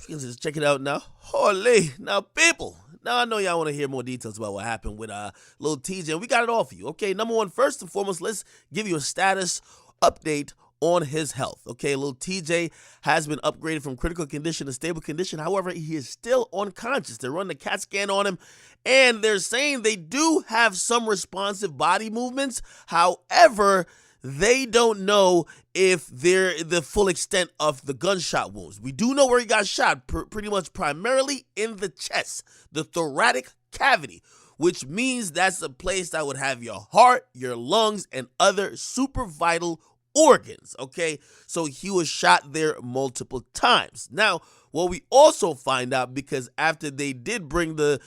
You can just check it out now. Holy, now people. Now I know y'all want to hear more details about what happened with little TJ, and we got it all for you. Okay, number one, first and foremost, let's give you a status update on his health. Okay, little TJ has been upgraded from critical condition to stable condition. However, he is still unconscious. They're running a CAT scan on him, and they're saying they do have some responsive body movements. However, they don't know if they're the full extent of the gunshot wounds. We do know where he got shot, pretty much primarily in the chest, the thoracic cavity, which means that's a place that would have your heart, your lungs, and other super vital organs, okay? So he was shot there multiple times. Now, what we also find out, because after they did bring the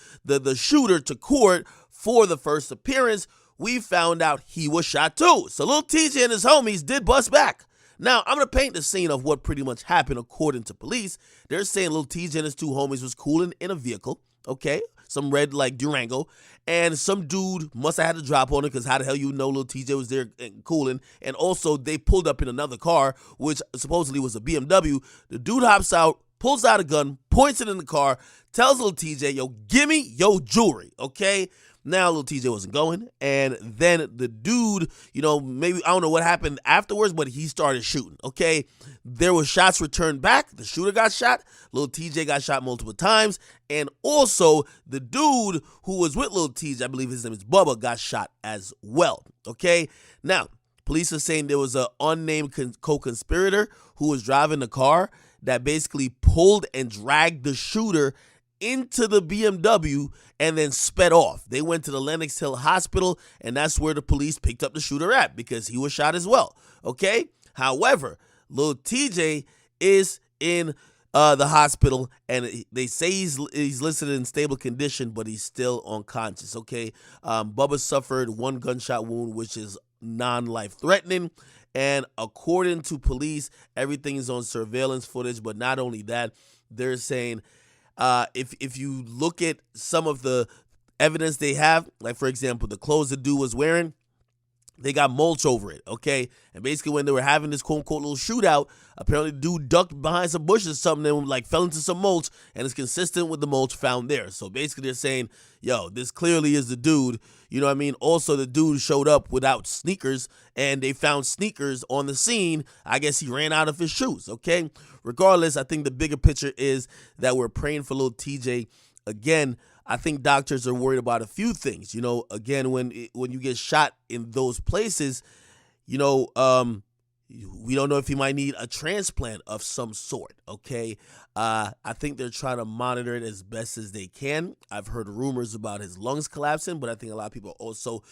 shooter to court for the first appearance, we found out he was shot too. So little TJ and his homies did bust back. Now, I'm going to paint the scene of what pretty much happened according to police. They're saying little TJ and his two homies was cooling in a vehicle, okay? Some red, like, Durango. And some dude must have had a drop on it, because how the hell you know little TJ was there cooling? And also, they pulled up in another car, which supposedly was a BMW. The dude hops out, pulls out a gun, points it in the car, tells little TJ, yo, give me your jewelry, okay? Now, little TJ wasn't going, and then the dude, maybe, I don't know what happened afterwards, but he started shooting, okay? There were shots returned back. The shooter got shot. Little TJ got shot multiple times, and also the dude who was with little TJ, I believe his name is Bubba, got shot as well, okay? Now, police are saying there was an unnamed co-conspirator who was driving the car that basically pulled and dragged the shooter into the BMW and then sped off. They went to the Lenox Hill Hospital, and that's where the police picked up the shooter at, because he was shot as well, okay? However, little TJ is in the hospital, and they say he's listed in stable condition, but he's still unconscious, okay? Bubba suffered one gunshot wound, which is non-life threatening, and according to police, everything is on surveillance footage. But not only that, they're saying if you look at some of the evidence they have, like, for example, the clothes the dude was wearing, they got mulch over it, okay? And basically when they were having this quote-unquote little shootout, apparently the dude ducked behind some bushes or something and, like, fell into some mulch, and it's consistent with the mulch found there. So basically they're saying, yo, this clearly is the dude, you know what I mean? Also, the dude showed up without sneakers, and they found sneakers on the scene. I guess he ran out of his shoes, okay? Regardless, I think the bigger picture is that we're praying for little TJ. Again, I think doctors are worried about a few things. Again, when you get shot in those places, we don't know if he might need a transplant of some sort, okay? I think they're trying to monitor it as best as they can. I've heard rumors about his lungs collapsing, but I think a lot of people are also,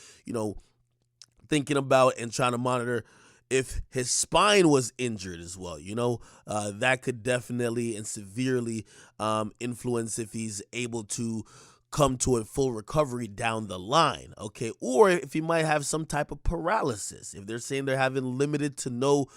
thinking about and trying to monitor if his spine was injured as well. That could definitely and severely influence if he's able to come to a full recovery down the line, okay? Or if he might have some type of paralysis. If they're saying they're having limited to no,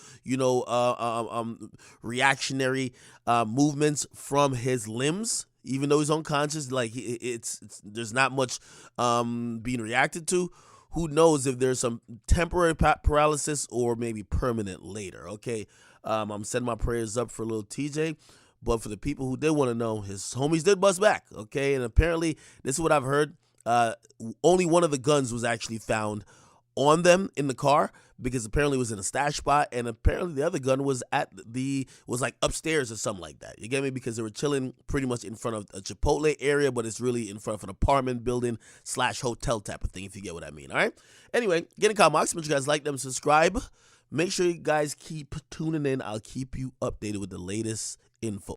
reactionary movements from his limbs, even though he's unconscious, like it's there's not much being reacted to. Who knows if there's some temporary paralysis or maybe permanent later, okay? I'm sending my prayers up for little TJ. But for the people who did want to know, his homies did bust back, okay? And apparently, this is what I've heard, only one of the guns was actually found on them in the car, because apparently it was in a stash spot, and apparently the other gun was like upstairs or something like that. You get me? Because they were chilling pretty much in front of a Chipotle area, but it's really in front of an apartment building / hotel type of thing, if you get what I mean, all right? Anyway, get in comments. Make sure you guys like them, subscribe. Make sure you guys keep tuning in. I'll keep you updated with the latest info.